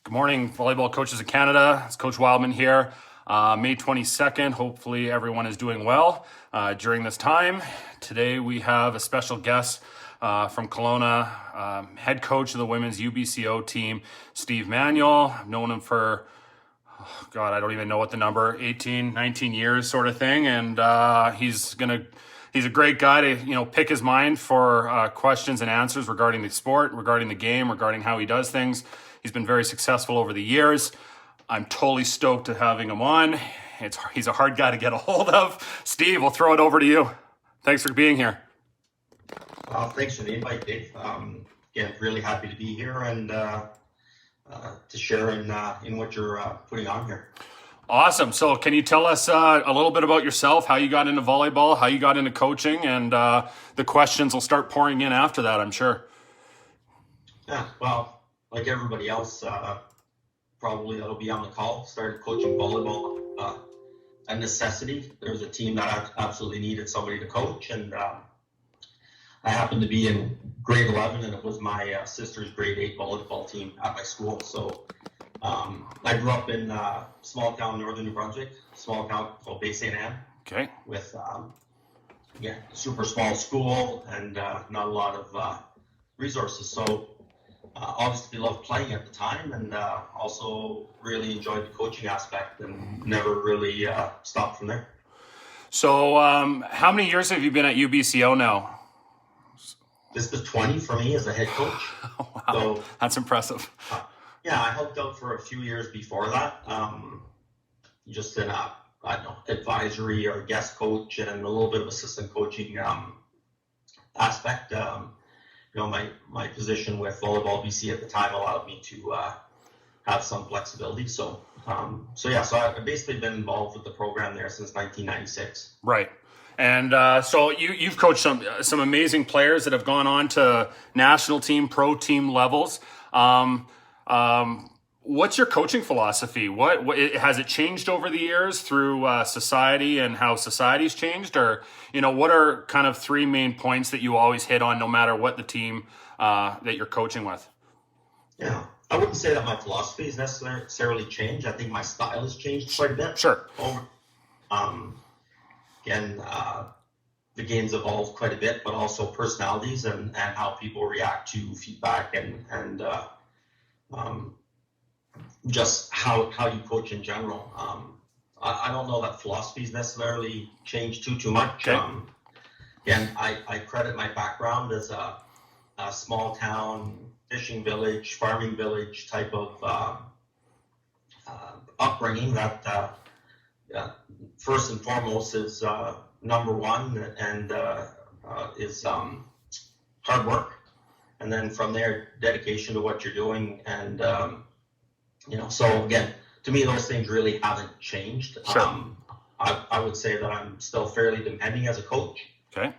Good morning, Volleyball Coaches of Canada. It's Coach Wildman here. May 22nd. Hopefully everyone is doing well during this time. Today we have a special guest from Kelowna, head coach of the women's UBCO team, Steve Manuel. I've known him for, I don't even know what the number, 18, 19 years sort of thing. And he's a great guy to, pick his mind for questions and answers regarding the sport, regarding the game, regarding how he does things. He's been very successful over the years. I'm totally stoked to having him on. He's a hard guy to get a hold of. Steve, we'll throw it over to you. Thanks for being here. Thanks for the invite, Dave. Again, really happy to be here and to share in what you're putting on here. Awesome. So can you tell us a little bit about yourself, how you got into volleyball, how you got into coaching, and the questions will start pouring in after that, I'm sure. Yeah, well, like everybody else, probably that'll be on the call, started coaching volleyball, a necessity. There was a team that absolutely needed somebody to coach, and I happened to be in grade 11, and it was my sister's grade 8 volleyball team at my school. So I grew up in small town northern New Brunswick, small town called Bay St. Anne. Okay. With super small school and not a lot of resources. So obviously loved playing at the time, and also really enjoyed the coaching aspect and never really stopped from there. So how many years have you been at UBCO now? This is 20 for me as a head coach. Oh, wow. So, that's impressive. Yeah, I helped out for a few years before that, just in advisory or guest coach and a little bit of assistant coaching aspect. My position with Volleyball BC at the time allowed me to have some flexibility. So I've basically been involved with the program there since 1996. Right. And so you've coached some amazing players that have gone on to national team, pro team levels. What's your coaching philosophy? What has it changed over the years through society and how society's changed? Or, what are kind of three main points that you always hit on no matter what the team that you're coaching with? Yeah, I wouldn't say that my philosophy has necessarily changed. I think my style has changed quite a bit. Sure. Again, the game's evolved quite a bit, but also personalities and how people react to feedback and just how you coach in general. I don't know that philosophy's necessarily changed too much. Okay. Again, I credit my background as a small town fishing village, farming village type of upbringing that first and foremost is number one and is hard work. And then from there, dedication to what you're doing. And, so again, to me, those things really haven't changed. Sure. I would say that I'm still fairly demanding as a coach. Okay.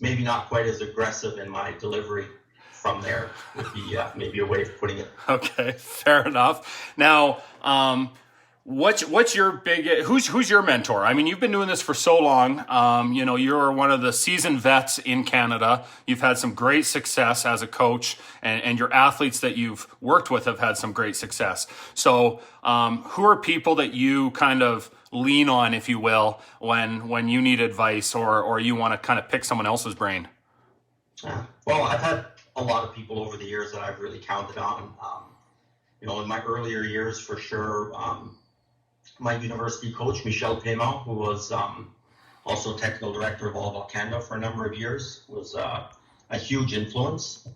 Maybe not quite as aggressive in my delivery from there would be maybe a way of putting it. Okay, fair enough. Now, what's your who's your mentor? I mean, you've been doing this for so long. You're one of the seasoned vets in Canada. You've had some great success as a coach, and your athletes that you've worked with have had some great success. So, who are people that you kind of lean on, if you will, when you need advice or you want to kind of pick someone else's brain? Well, I've had a lot of people over the years that I've really counted on. In my earlier years, for sure, my university coach, Michel Paiement, who was also technical director of Volleyball Canada for a number of years, was a huge influence.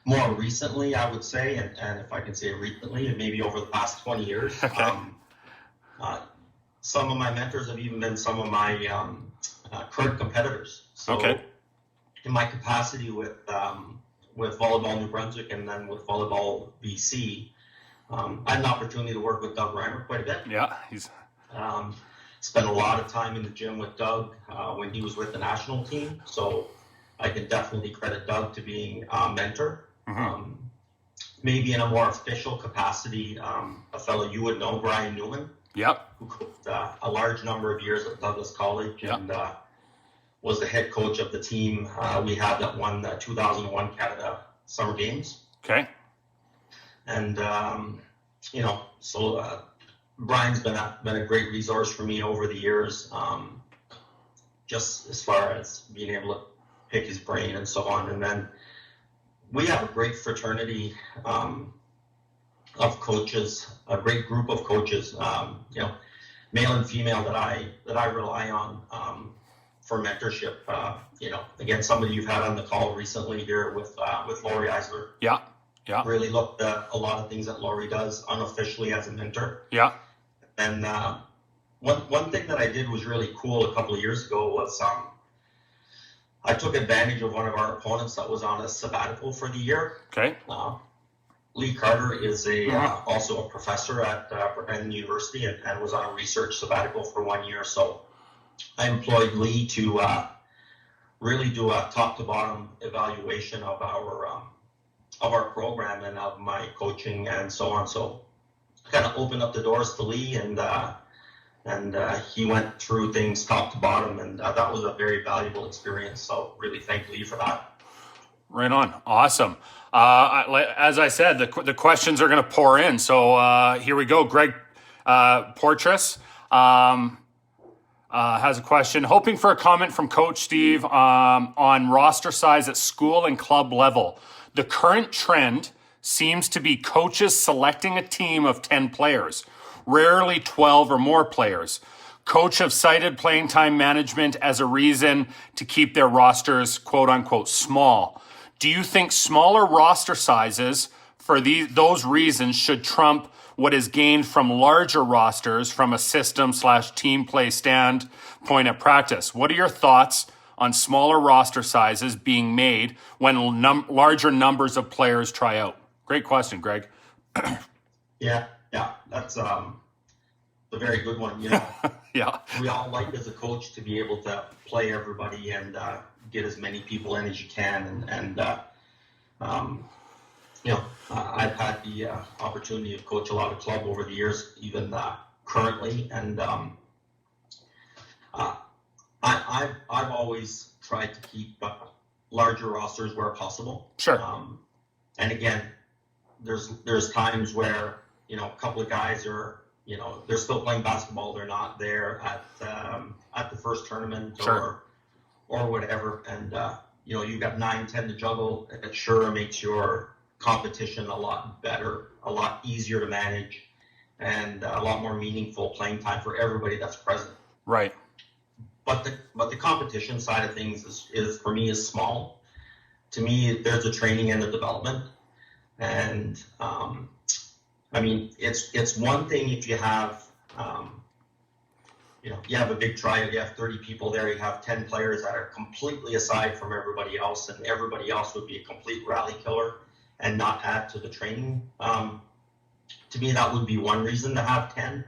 More recently, I would say, and if I can say recently, maybe over the past 20 years, okay. Some of my mentors have even been some of my current competitors. So okay. In my capacity with Volleyball New Brunswick and then with Volleyball BC, I had an opportunity to work with Doug Reimer quite a bit. Yeah, he's spent a lot of time in the gym with Doug when he was with the national team. So I can definitely credit Doug to being a mentor. Mm-hmm. Maybe in a more official capacity, a fellow you would know, Brian Newman. Yep. Who coached a large number of years at Douglas College. Yep. And was the head coach of the team we had that won the 2001 Canada Summer Games. Okay. And, Brian's been a great resource for me over the years, just as far as being able to pick his brain and so on. And then we have a great fraternity of coaches, a great group of coaches, male and female that I rely on for mentorship. Again, somebody you've had on the call recently here with Lori Eisler. Yeah. Really looked at a lot of things that Lori does unofficially as a mentor. Yeah. And one thing that I did was really cool a couple of years ago was I took advantage of one of our opponents that was on a sabbatical for the year. Okay. Lee Carter is also a professor at Brandon University and was on a research sabbatical for 1 year. So I employed Lee to really do a top to bottom evaluation of our program and of my coaching and so on. So kind of opened up the doors to Lee, and he went through things top to bottom, and that was a very valuable experience. So really thank Lee for that. Right on. Awesome. As I said, the questions are going to pour in. So here we go. Greg Portress has a question. Hoping for a comment from Coach Steve on roster size at school and club level. The current trend seems to be coaches selecting a team of 10 players, rarely 12 or more players. Coach have cited playing time management as a reason to keep their rosters, quote unquote, small. Do you think smaller roster sizes for those reasons should trump what is gained from larger rosters from a system/team play standpoint at practice? What are your thoughts on smaller roster sizes being made when larger numbers of players try out? Great question, Greg. Yeah, that's a very good one. Yeah. We all like as a coach to be able to play everybody and get as many people in as you can. I've had the opportunity to coach a lot of club over the years, even currently, and I've always tried to keep larger rosters where possible. Sure. And again, there's times where a couple of guys are they're still playing basketball, they're not there at the first tournament. Sure. or whatever, and you've got 9-10 to juggle. It sure makes your competition a lot better, a lot easier to manage, and a lot more meaningful playing time for everybody that's present. Right. But the competition side of things is for me is small. To me, there's a training and a development, and it's one thing if you have you have a big tryout, you have 30 people there, you have 10 players that are completely aside from everybody else, and everybody else would be a complete rally killer and not add to the training. To me, that would be one reason to have 10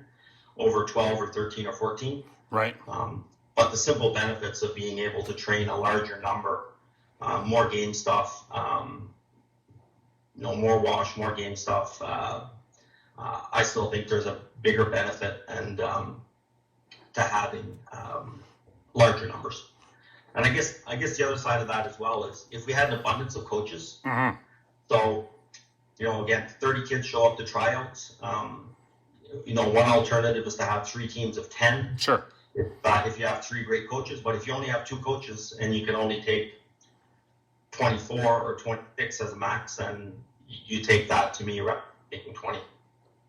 over 12 or 13 or 14. Right. But the simple benefits of being able to train a larger number, more game stuff, more wash, more game stuff, I still think there's a bigger benefit and to having larger numbers. And I guess the other side of that as well is if we had an abundance of coaches, mm-hmm. So again, 30 kids show up to tryouts. One alternative is to have 3 teams of 10. Sure. If you have 3 great coaches, but if you only have 2 coaches and you can only take 24 or 26 as a max, then you take that, to me, taking 20.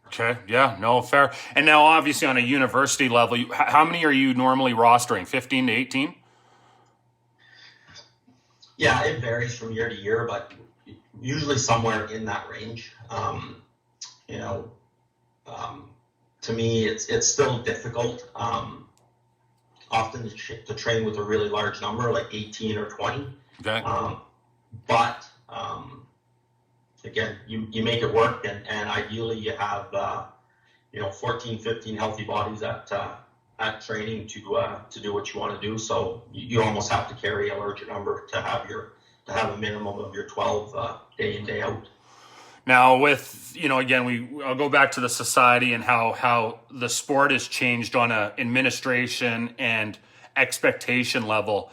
Okay. Yeah. No, fair. And now, obviously, on a university level, how many are you normally rostering? 15 to 18? Yeah, it varies from year to year, but usually somewhere in that range. To me, it's still difficult. Often to train with a really large number, like 18 or 20. Okay. But again, you make it work, and ideally you have 14, 15 healthy bodies at training to do what you want to do. So you almost have to carry a larger number to have a minimum of your 12 day in, day out. Now, with again, I'll go back to the society and how the sport has changed on a administration and expectation level.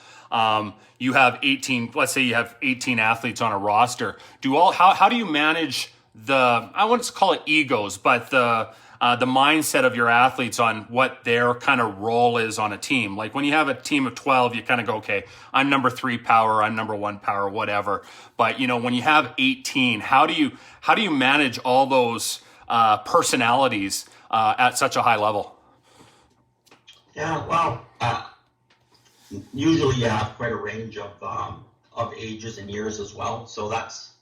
You have 18. Let's say you have 18 athletes on a roster. How do you manage I wouldn't call it egos, but the mindset of your athletes on what their kind of role is on a team. Like when you have a team of 12, you kind of go, okay, I'm number 3 power, I'm number 1 power, whatever. But when you have 18, how do you manage all those personalities at such a high level? Yeah, well, usually you have quite a range of ages and years as well. So that's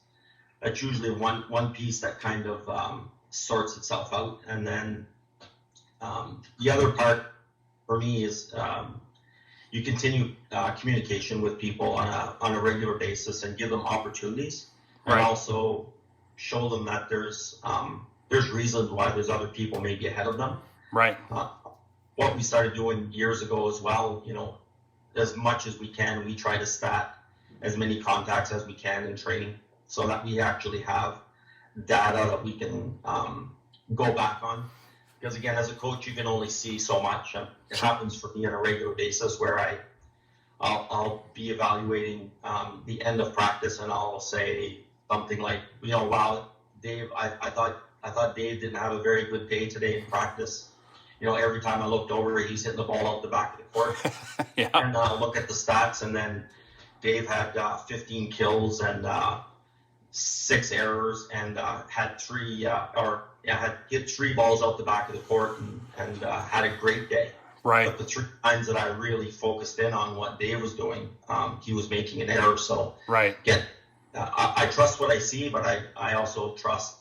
usually one piece that kind of sorts itself out. And then the other part for me is you continue communication with people on a regular basis and give them opportunities, and right. also show them that there's reasons why there's other people maybe ahead of them. Right. What we started doing years ago as well, as much as we can, we try to stat as many contacts as we can in training so that we actually have data that we can go back on. Because again, as a coach, you can only see so much. It happens for me on a regular basis where I'll be evaluating the end of practice, and I'll say something like, wow, Dave, I thought Dave didn't have a very good day today in practice. Every time I looked over, he's hitting the ball out the back of the court. Yeah. And look at the stats, and then Dave had 15 kills and 6 errors, and had hit 3 balls out the back of the court, and had a great day. Right. But the 3 times that I really focused in on what Dave was doing, he was making an error. So right. Again, I trust what I see, but I also trust.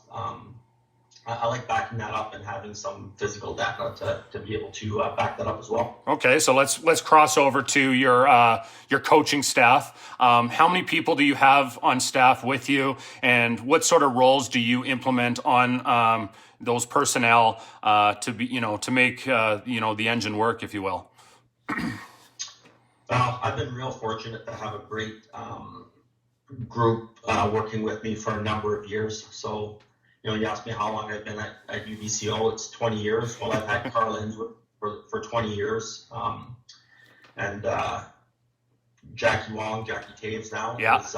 I like backing that up and having some physical data to be able to back that up as well. Okay, so let's cross over to your coaching staff. How many people do you have on staff with you, and what sort of roles do you implement on those personnel to make the engine work, if you will? I've been real fortunate to have a great group working with me for a number of years. So. You asked me how long I've been at UBCO. It's 20 years. Well, I've had Carl Inswood for 20 years. And Jackie Taves now. Yeah. Is,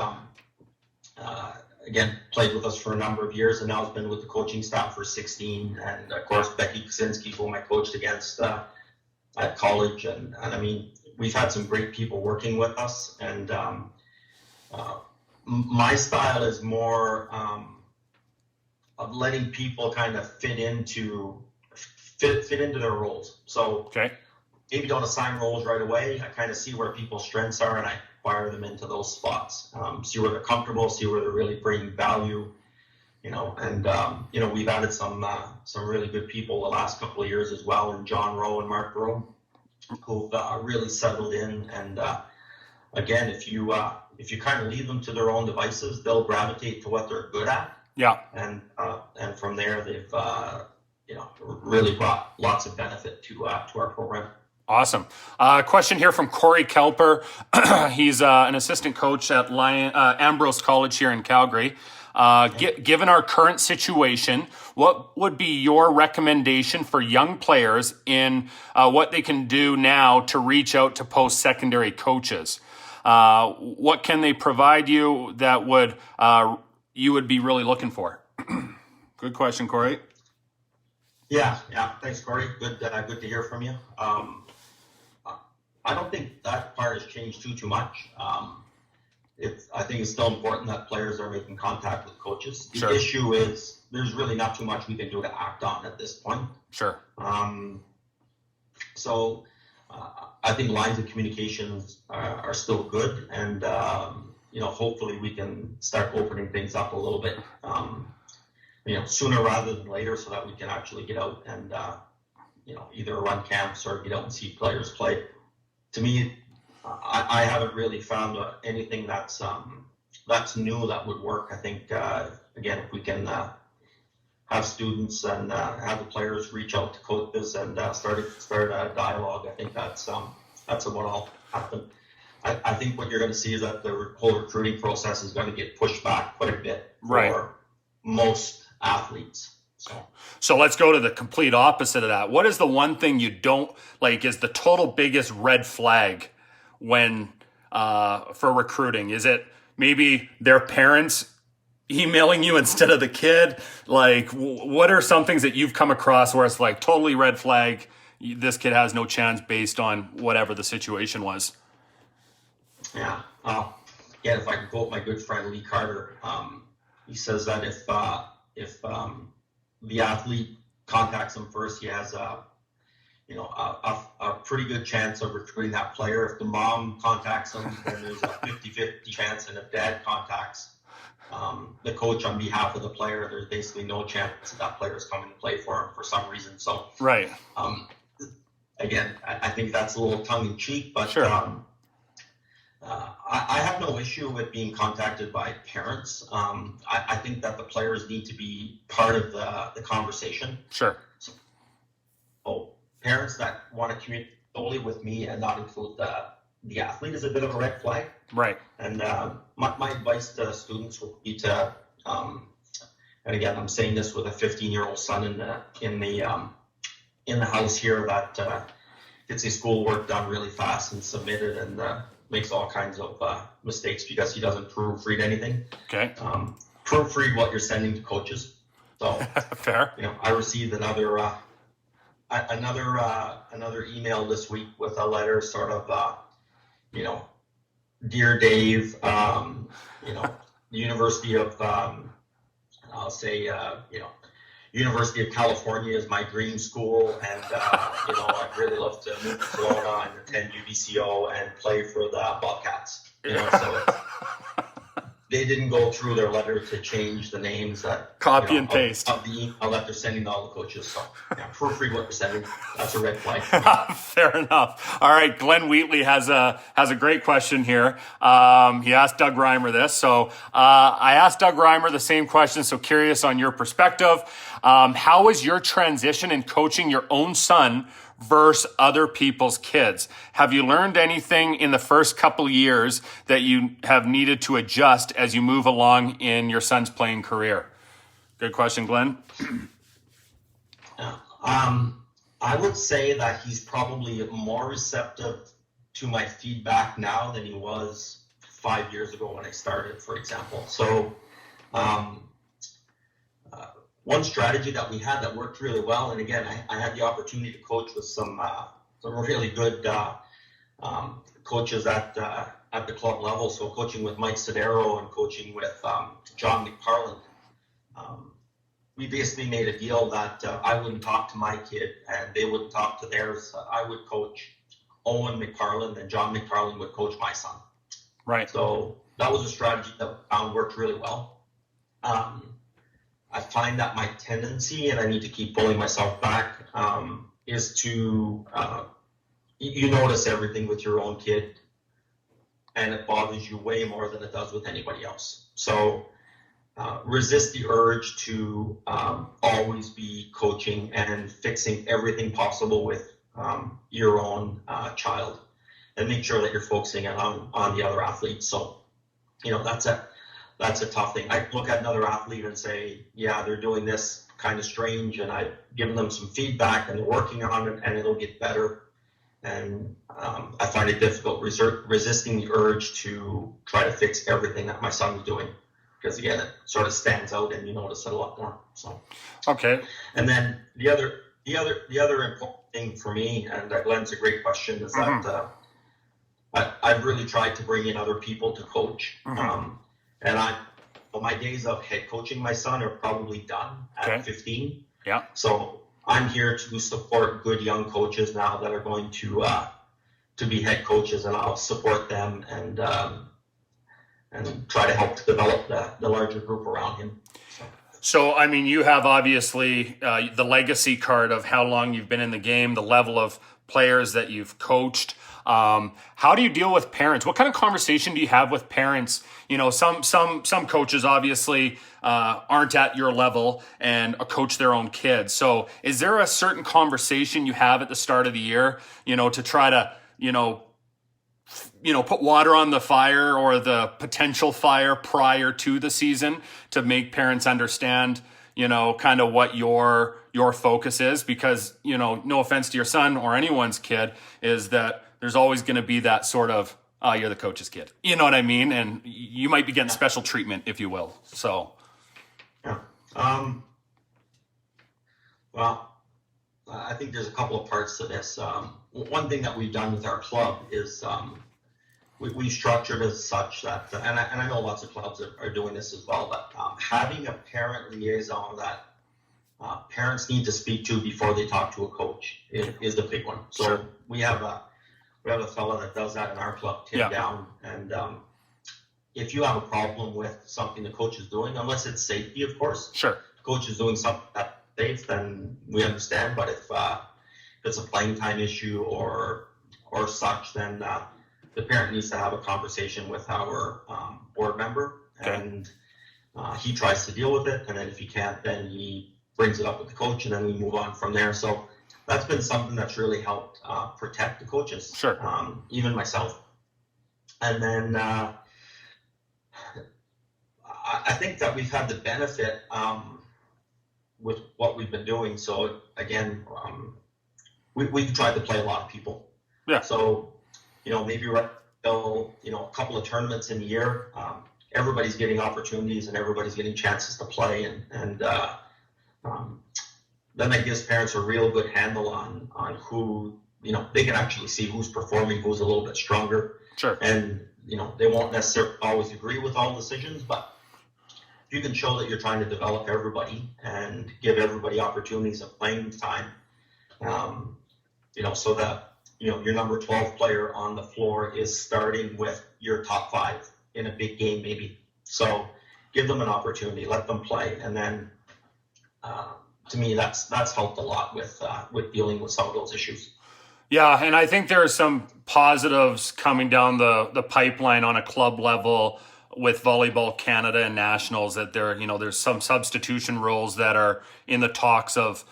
again, played with us for a number of years, and now has been with the coaching staff for 16. And, of course, Becky Kaczynski, whom I coached against at college. And I mean, we've had some great people working with us. And my style is more... of letting people kind of fit into their roles. So maybe don't assign roles right away. I kind of see where people's strengths are, and I fire them into those spots. See where they're comfortable, see where they're really bringing value, and we've added some really good people the last couple of years as well, and John Rowe and Mark Rowe, who've really settled in. And again, if you kind of leave them to their own devices, they'll gravitate to what they're good at. Yeah. And from there, they've really brought lots of benefit to our program. Awesome. Question here from Corey Kelper. He's an assistant coach at Ambrose College here in Calgary. Given our current situation, what would be your recommendation for young players in what they can do now to reach out to post-secondary coaches? What can they provide you that would you would be really looking for? Good question, Corey. Yeah. Thanks, Corey. Good to hear from you. I don't think that part has changed too much. I think it's still important that players are making contact with coaches. The issue is there's really not too much we can do to act on at this point. Sure. So I think lines of communications are still good, and hopefully we can start opening things up a little bit, sooner rather than later, so that we can actually get out and, either run camps or get out and see players play. To me, I haven't really found anything that's new that would work. I think, again, if we can have students and have the players reach out to coaches and start a dialogue, I think that's what will happen. I think what you're going to see is that the whole recruiting process is going to get pushed back quite a bit for most athletes. So let's go to the complete opposite of that. What is the one thing you don't like is the total biggest red flag when for recruiting? Is it maybe their parents, emailing you instead of the kid? Like, what are some things that you've come across where it's like totally red flag, this kid has no chance based on whatever the situation was? Yeah. Yeah, if I can quote my good friend Lee Carter, he says that if the athlete contacts him first, he has a pretty good chance of recruiting that player. If the mom contacts him, then there's a 50-50 chance, and if dad contacts the coach on behalf of the player, there's basically no chance that player is coming to play for him for some reason. So, right. Again, I think that's a little tongue in cheek, but sure. I have no issue with being contacted by parents. I think that the players need to be part of the conversation. Sure. So parents that want to communicate solely with me and not include the athlete is a bit of a red flag. Right. And my advice to students would be to, and again, I'm saying this with a 15-year-old son in the house here that gets his schoolwork done really fast and submitted and makes all kinds of mistakes because he doesn't proofread anything. Okay. Proofread what you're sending to coaches. So fair. I received another email this week with a letter, sort of, dear Dave, University of, I'll say, University of California is my dream school, and I'd really love to move to Kelowna and attend UVCO and play for the Bobcats. So they didn't go through their letter to change the names that copy and paste of the email that they're sending to all the coaches. So proofread what they're sending. That's a red flag. Fair enough. All right, Glenn Wheatley has a great question here. He asked Doug Reimer this. So I asked Doug Reimer the same question. So curious on your perspective. How was your transition in coaching your own son versus other people's kids? Have you learned anything in the first couple of years that you have needed to adjust as you move along in your son's playing career? Good question, Glenn. I would say that he's probably more receptive to my feedback now than he was 5 years ago when I started, for example. So one strategy that we had that worked really well, and again, I had the opportunity to coach with some really good coaches at the club level. So coaching with Mike Sodero and coaching with John McParland. We basically made a deal that I wouldn't talk to my kid and they wouldn't talk to theirs. I would coach Owen McParland and John McParland would coach my son. Right. So that was a strategy that I found worked really well. I find that my tendency, and I need to keep pulling myself back, is to, you notice everything with your own kid and it bothers you way more than it does with anybody else. So resist the urge to always be coaching and fixing everything possible with your own child, and make sure that you're focusing on the other athletes. So, that's a tough thing. I look at another athlete and say, yeah, they're doing this kind of strange, and I've given them some feedback and they're working on it and it'll get better. And I find it difficult resisting the urge to try to fix everything that my son is doing, because again, it sort of stands out and you notice it a lot more. So okay. And then the other important thing for me, and Glenn's a great question, is that I've really tried to bring in other people to coach. And my days of head coaching my son are probably done at 15. Yeah. So I'm here to support good young coaches now that are going to be head coaches, and I'll support them and try to help to develop the larger group around him. So, I mean, you have obviously the legacy card of how long you've been in the game, the level of players that you've coached. How do you deal with parents? What kind of conversation do you have with parents? Some coaches obviously aren't at your level and coach their own kids. So is there a certain conversation you have at the start of the year, to try to, put water on the fire or the potential fire prior to the season to make parents understand, kind of what your focus is? Because, no offense to your son or anyone's kid, is that there's always going to be that sort of, you're the coach's kid. You know what I mean? And you might be getting special treatment, if you will. So Um, well, I think there's a couple of parts to this. One thing that we've done with our club is we structured as such that, and I know lots of clubs are doing this as well, but having a parent liaison that parents need to speak to before they talk to a coach is the big one. So sure. we have a fellow that does that in our club, Tim Down, and if you have a problem with something the coach is doing, unless it's safety, of course, Sure. the coach is doing something that's safe, then we understand. But if it's a playing time issue or such, then the parent needs to have a conversation with our board member, and he tries to deal with it. And then if he can't, then he brings it up with the coach, and then we move on from there. So that's been something that's really helped protect the coaches, sure. Even myself. And then I think that we've had the benefit with what we've been doing. So again, we've tried to play a lot of people. Yeah. So, maybe right till, a couple of tournaments in a year, everybody's getting opportunities and everybody's getting chances to play. And then that gives parents a real good handle on who, they can actually see who's performing, who's a little bit stronger. Sure. And, they won't necessarily always agree with all decisions, but you can show that you're trying to develop everybody and give everybody opportunities of playing time, so that, your number 12 player on the floor is starting with your top 5 in a big game maybe. So give them an opportunity, let them play. And then to me, that's helped a lot with dealing with some of those issues. Yeah, and I think there are some positives coming down the pipeline on a club level with Volleyball Canada and Nationals, that there's some substitution rules that are in the talks of,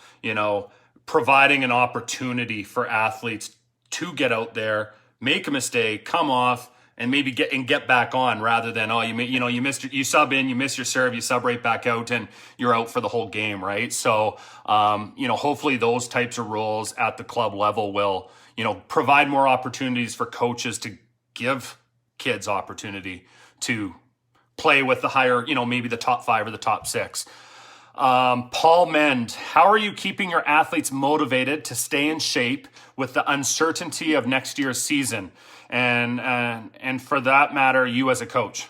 providing an opportunity for athletes to get out there, make a mistake, come off, and maybe get back on, rather than you sub in, you miss your serve, you sub right back out, and you're out for the whole game, right? So hopefully those types of rules at the club level will provide more opportunities for coaches to give kids opportunity to play with the higher, maybe the top 5 or the top 6. Paul Mend, how are you keeping your athletes motivated to stay in shape with the uncertainty of next year's season? And for that matter, you as a coach?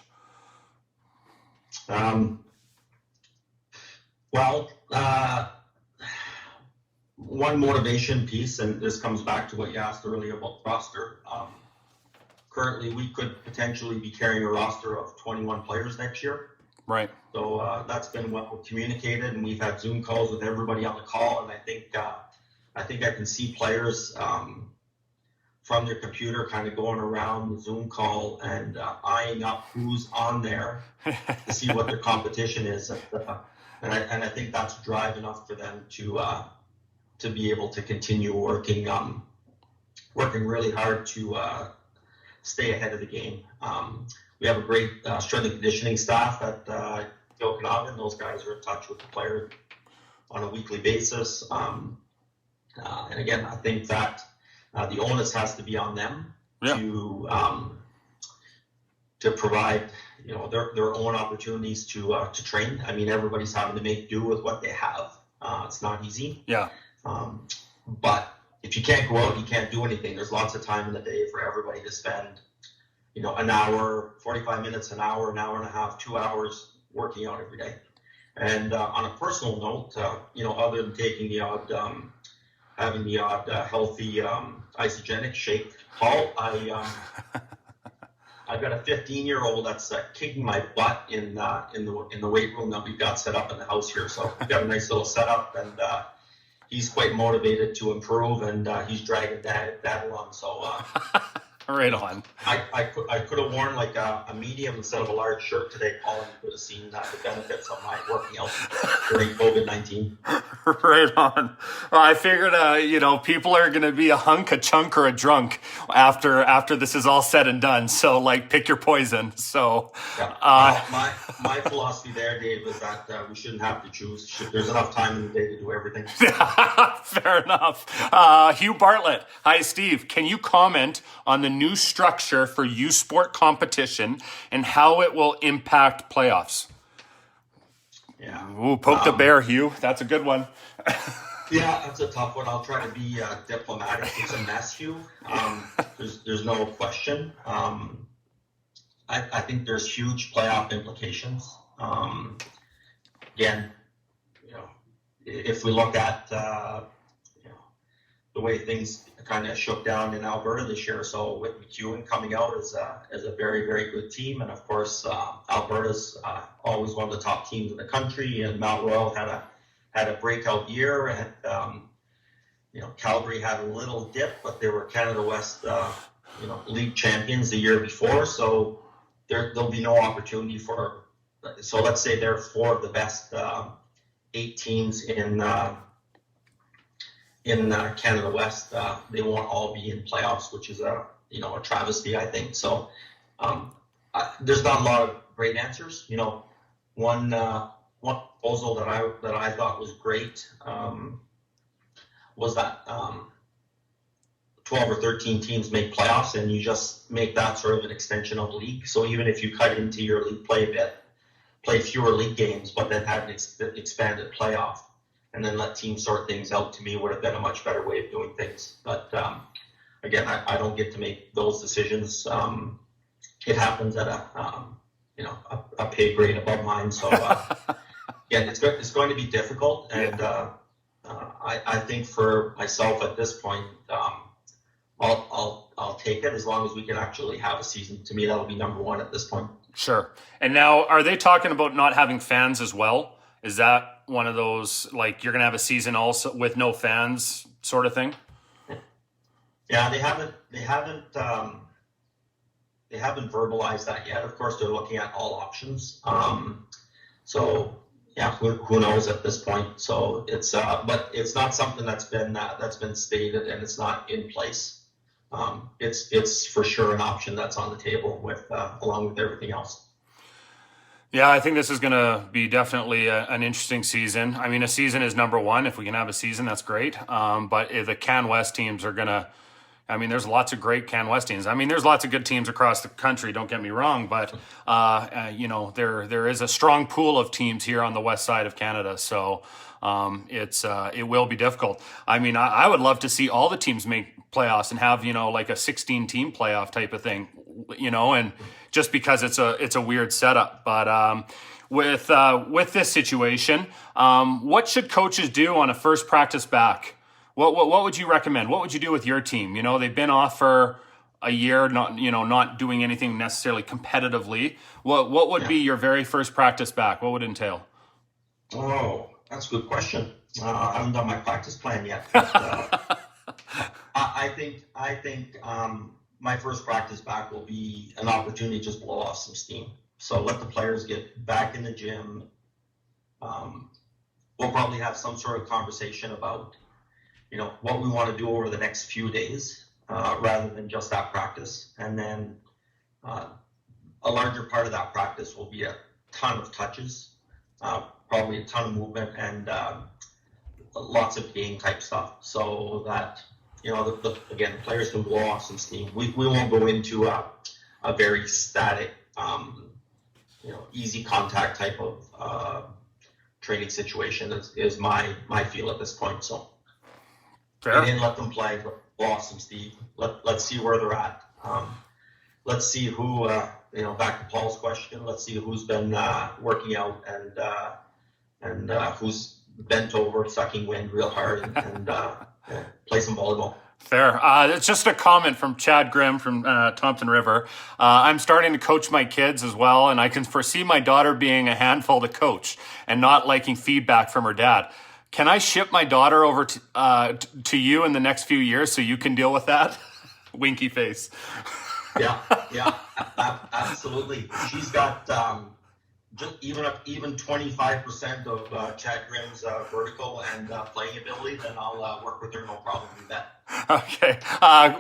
One motivation piece, and this comes back to what you asked earlier about roster. Currently, we could potentially be carrying a roster of 21 players next year. Right. So that's been well communicated, and we've had Zoom calls with everybody on the call. And I think I can see players from their computer kind of going around the Zoom call and eyeing up who's on there to see what their competition is. And I think that's drive enough for them to be able to continue working really hard to stay ahead of the game. We have a great strength and conditioning staff at Okanagan. Those guys are in touch with the player on a weekly basis. And again, I think that the onus has to be on them to provide their own opportunities to train. I mean, everybody's having to make do with what they have. It's not easy. Yeah. But if you can't go out, you can't do anything. There's lots of time in the day for everybody to spend, an hour, 45 minutes, an hour and a half, 2 hours working out every day. And on a personal note, other than taking the odd, having the odd healthy isogenic shake, Paul, I've got a 15-year-old that's kicking my butt in the weight room that we've got set up in the house here. So we've got a nice little setup, and he's quite motivated to improve, and he's dragging that along. So right on. I could have worn like a medium instead of a large shirt today, Paul, and you could have seen the benefits of my working out during COVID-19. Right on. Well, I figured, people are going to be a hunk, a chunk, or a drunk after this is all said and done. So, pick your poison. So, my philosophy there, Dave, is that we shouldn't have to choose. There's enough time in the day to do everything. Fair enough. Hugh Bartlett. Hi, Steve. Can you comment on the new structure for U Sport competition and how it will impact playoffs? Yeah. Ooh, poke the bear, Hugh. That's a good one. Yeah, that's a tough one. I'll try to be diplomatic. It's a mess, Hugh. There's no question. I think there's huge playoff implications. Again, you know, if we look at you know, the way things kind of shook down in Alberta this year, so with McEwen coming out as a very, very good team, and of course Alberta's always one of the top teams in the country, and Manuel had a breakout year, and Calgary had a little dip, but they were Canada West league champions the year before, so there'll be no opportunity for. So let's say they're 4 of the best 8 teams in Canada West. They won't all be in playoffs, which is a travesty, I think. So there's not a lot of great answers. One proposal that I thought was great was that 12 or 13 teams make playoffs, and you just make that sort of an extension of the league. So even if you cut into your league play a bit, play fewer league games, but then have an expanded playoff, and then let teams sort things out, to me would have been a much better way of doing things. But again, I don't get to make those decisions. It happens at a pay grade above mine. So yeah, it's going to be difficult, and I think for myself at this point, I'll take it as long as we can actually have a season. To me, that'll be number one at this point. Sure. And now, are they talking about not having fans as well? Is that one of those, like, you're going to have a season also with no fans sort of thing? Yeah, they haven't verbalized that yet. Of course, they're looking at all options. So yeah, who knows at this point? So it's but it's not something that's been stated, and it's not in place. It's for sure an option that's on the table with along with everything else. Yeah, I think this is going to be definitely an interesting season. I mean, a season is number one. If we can have a season, that's great. But if the Can West teams are going to, I mean, there's lots of great Can West teams. I mean, there's lots of good teams across the country, don't get me wrong, but there is a strong pool of teams here on the west side of Canada. So it will be difficult. I mean, I would love to see all the teams make playoffs and have, like a 16-team playoff type of thing, and just because it's a weird setup. But with this situation, what should coaches do on a first practice back? What would you recommend? What would you do with your team? They've been off for a year, not doing anything necessarily competitively. What would be your very first practice back? What would it entail? Oh, that's a good question. I haven't done my practice plan yet. But, I think my first practice back will be an opportunity to just blow off some steam. So let the players get back in the gym. We'll probably have some sort of conversation about, what we want to do over the next few days, rather than just that practice. And then a larger part of that practice will be a ton of touches, probably a ton of movement, and lots of game type stuff, so that again, players can blow off some steam. We won't go into a very static, easy contact type of training situation. Is my feel at this point. So fair. And let them play, blow off some steam. Let's see where they're at. Let's see who back to Paul's question. Let's see who's been working out and who's bent over, sucking wind real hard, and play some volleyball. Fair. It's just a comment from Chad Grimm from Thompson River. I'm starting to coach my kids as well, and I can foresee my daughter being a handful to coach and not liking feedback from her dad. Can I ship my daughter over to you in the next few years so you can deal with that? Winky face. Yeah, absolutely. She's got just even 25% of Chad Grimm's vertical and playing ability, then I'll work with her, no problem with that. Okay.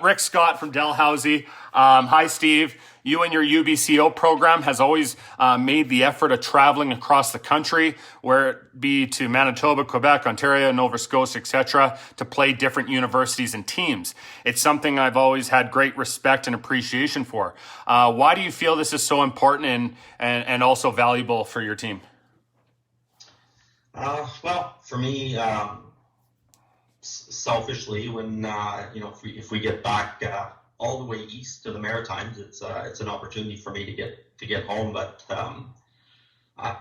Rick Scott from Dalhousie. Hi, Steve. You and your UBCO program has always made the effort of traveling across the country, where it be to Manitoba, Quebec, Ontario, Nova Scotia, etc., to play different universities and teams. It's something I've always had great respect and appreciation for. Why do you feel this is so important and also valuable for your team? Well, for me, selfishly, when if we get back all the way east to the Maritimes, it's an opportunity for me to get home. But I,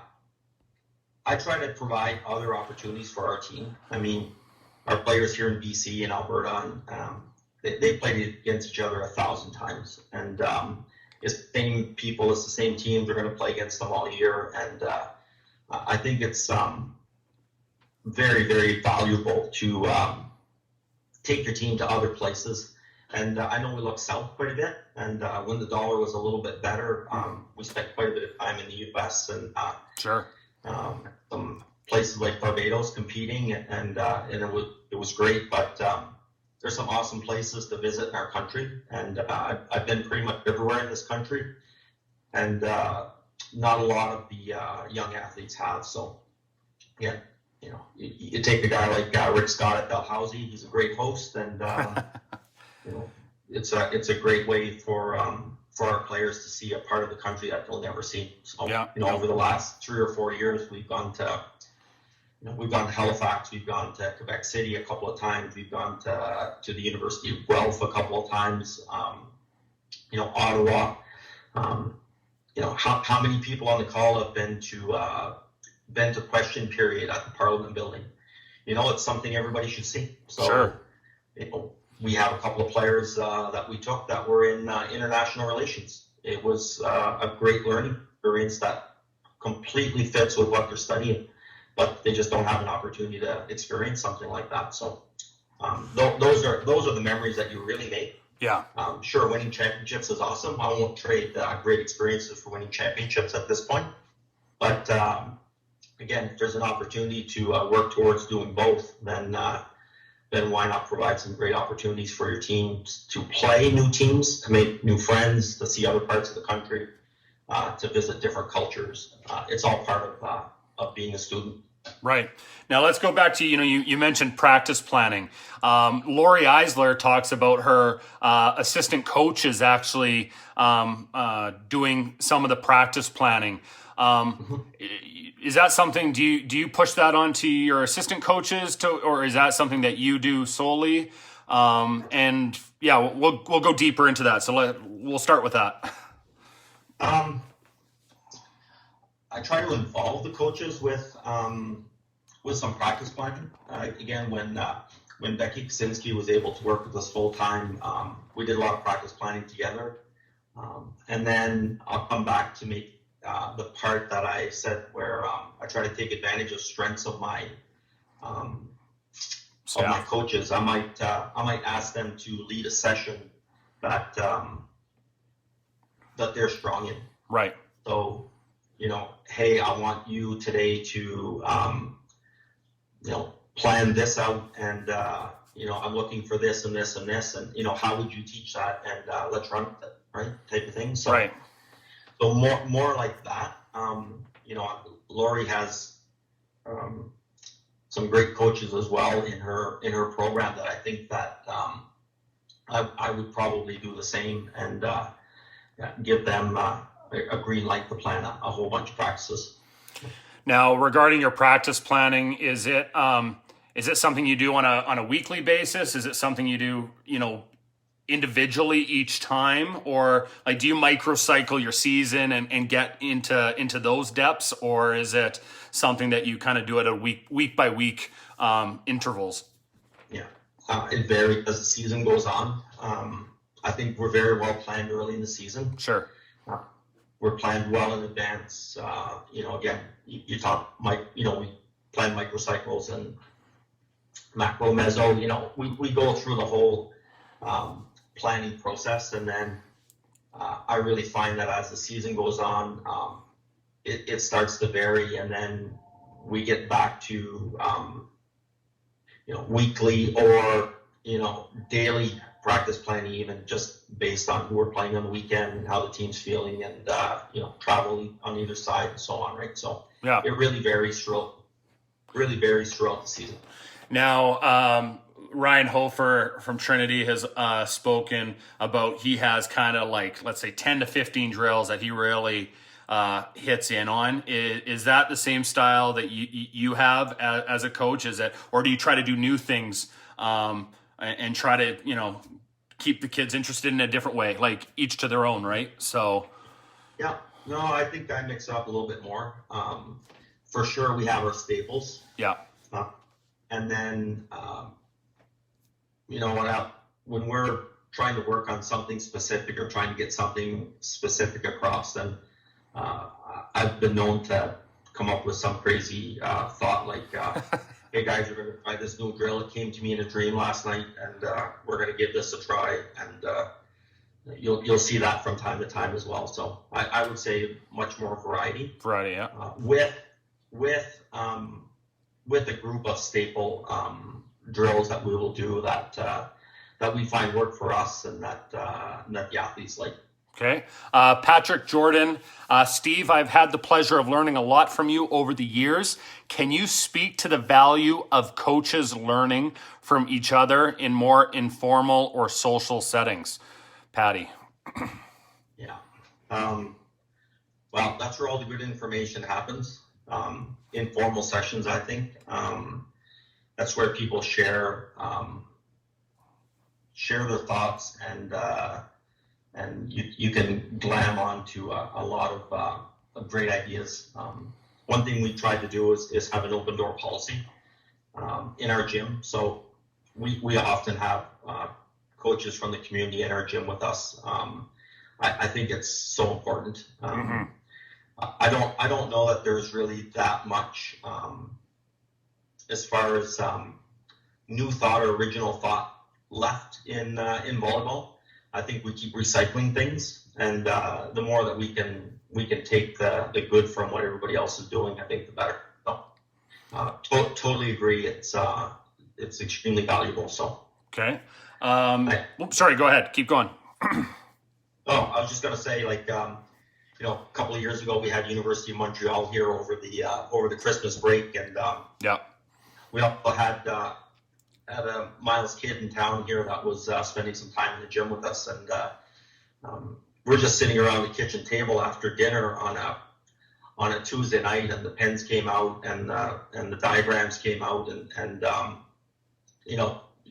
I try to provide other opportunities for our team. I mean, our players here in BC and Alberta, and they played against each other 1,000 times, and it's the same people, it's the same teams. They're going to play against them all year, and I think it's very, very valuable to take your team to other places. And I know we look south quite a bit, and when the dollar was a little bit better, we spent quite a bit of time in the U.S. and Sure. Some places like Barbados competing, and it was great. But there's some awesome places to visit in our country, and I've been pretty much everywhere in this country, and not a lot of the young athletes have. So yeah, you take a guy like Rick Scott at Dalhousie. He's a great host, and it's a great way for our players to see a part of the country that they'll never see. So over the last 3 or 4 years, we've gone to Halifax, we've gone to Quebec City a couple of times, we've gone to the University of Guelph a couple of times, Ottawa. How many people on the call have been to question period at the Parliament building? It's something everybody should see. So, sure. We have a couple of players that we took that were in international relations. It was a great learning experience that completely fits with what they're studying, but they just don't have an opportunity to experience something like that. So those are the memories that you really make. Yeah. Sure, winning championships is awesome. I won't trade great experiences for winning championships at this point. But again, if there's an opportunity to work towards doing both, then why not provide some great opportunities for your teams to play new teams, to make new friends, to see other parts of the country, to visit different cultures. It's all part of being a student. Right. Now let's go back to, you mentioned practice planning. Lori Eisler talks about her assistant coaches actually doing some of the practice planning. Is that something, do you push that onto your assistant coaches or is that something that you do solely? And yeah, we'll go deeper into that. So we'll start with that. I try to involve the coaches with some practice planning. Again, when Becky Kaczynski was able to work with us full time, we did a lot of practice planning together. And then I'll come back to make the part that I said where I try to take advantage of strengths of my coaches. I might ask them to lead a session that they're strong in. Right. So, hey, I want you today to plan this out, and I'm looking for this and this and this, and how would you teach that, and let's run with it, right? Type of thing. So, right. So more like that. Lori has some great coaches as well in her program that I think that I would probably do the same and give them a green light to plan a whole bunch of practices. Now, regarding your practice planning, is it something you do on a weekly basis? Is it something you do, individually each time, or like do you microcycle your season and get into those depths, or is it something that you kind of do at a week by week intervals? Yeah, it varies as the season goes on. I think we're very well planned early in the season. Sure. We're planned well in advance. Again, you talk, Mike. We plan microcycles and macro meso. We go through the whole planning process, and then I really find that as the season goes on, it starts to vary, and then we get back to weekly or daily practice planning, even just based on who we're playing on the weekend and how the team's feeling, and travel on either side and so on, right? So yeah, it really varies throughout the season. Now, Ryan Hofer from Trinity has spoken about he has kind of like, let's say 10 to 15 drills that he really hits in on. Is that the same style that you have as a coach? Is it, or do you try to do new things and try to, keep the kids interested in a different way, like each to their own, right? So. Yeah, no, I think I mix it up a little bit more. For sure, we have our staples. Yeah. And then, when we're trying to work on something specific or trying to get something specific across, then I've been known to come up with some crazy thought like, hey guys, we're going to try this new drill. It came to me in a dream last night, and we're going to give this a try. And you'll see that from time to time as well. So I would say much more variety. Variety, yeah. With a group of staple drills that we will do that we find work for us and that the athletes like. Okay. Patrick Jordan, Steve, I've had the pleasure of learning a lot from you over the years. Can you speak to the value of coaches learning from each other in more informal or social settings? Patty. Yeah. Well, that's where all the good information happens. Informal sessions, I think. That's where people share their thoughts, and you can glam onto a lot of great ideas. One thing we tried to do is have an open door policy in our gym. So we often have coaches from the community in our gym with us. I think it's so important. I don't know that there's really that much as far as new thought or original thought left in volleyball. I think we keep recycling things, and the more that we can take the good from what everybody else is doing, I think the better. So, totally agree. It's extremely valuable. So okay. Sorry, go ahead. Keep going. I was just gonna say, a couple of years ago we had University of Montreal here over the Christmas break, and we also had a Miles kid in town here that was spending some time in the gym with us, and we're just sitting around the kitchen table after dinner on a Tuesday night, and the pens came out and the diagrams came out, and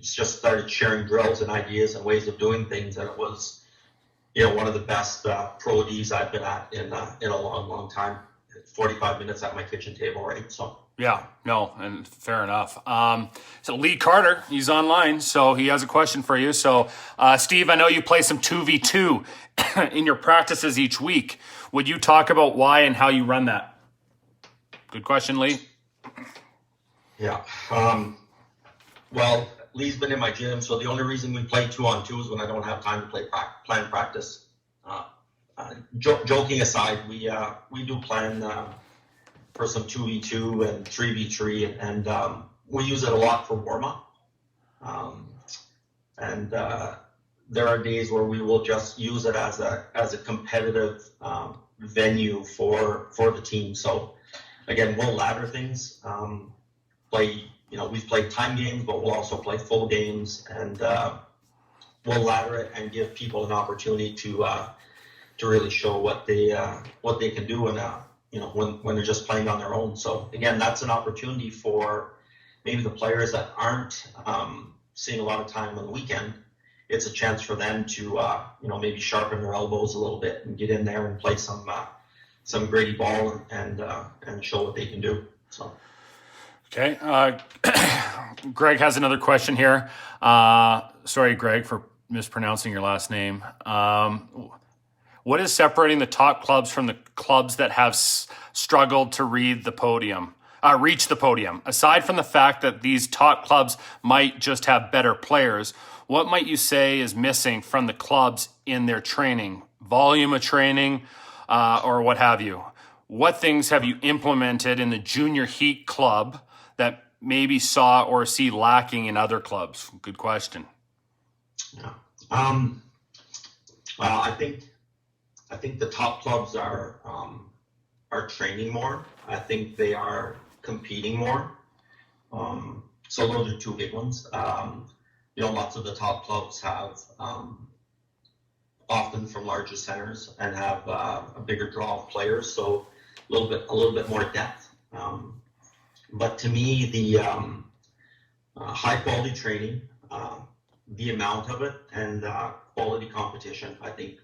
just started sharing drills and ideas and ways of doing things, and it was one of the best pro Ds I've been at in a long time. 45 minutes at my kitchen table, right? So. Yeah, no, and fair enough. So Lee Carter, he's online, so he has a question for you. So, Steve, I know you play some 2v2 in your practices each week. Would you talk about why and how you run that? Good question, Lee. Yeah. Well, Lee's been in my gym, so the only reason we play 2-on-2 is when I don't have time to plan practice. Joking aside, we do plan for some 2v2 and 3v3, and we use it a lot for warm-up. And there are days where we will just use it as a competitive venue for the team. So again, we'll ladder things, we've played time games, but we'll also play full games, and we'll ladder it and give people an opportunity to really show what they can do, and when they're just playing on their own. So again, that's an opportunity for maybe the players that aren't seeing a lot of time on the weekend. It's a chance for them to maybe sharpen their elbows a little bit and get in there and play some gritty ball and show what they can do. So. Okay. Greg has another question here. Sorry, Greg, for mispronouncing your last name. What is separating the top clubs from the clubs that have struggled to reach the podium? Aside from the fact that these top clubs might just have better players, what might you say is missing from the clubs in their training, volume of training, or what have you? What things have you implemented in the junior heat club that maybe saw or see lacking in other clubs? Good question. Yeah. Well, I think the top clubs are training more. I think they are competing more. So those are two big ones. Lots of the top clubs have often from larger centers and have a bigger draw of players, so a little bit more depth. But to me, the high quality training, the amount of it, and quality competition, I think,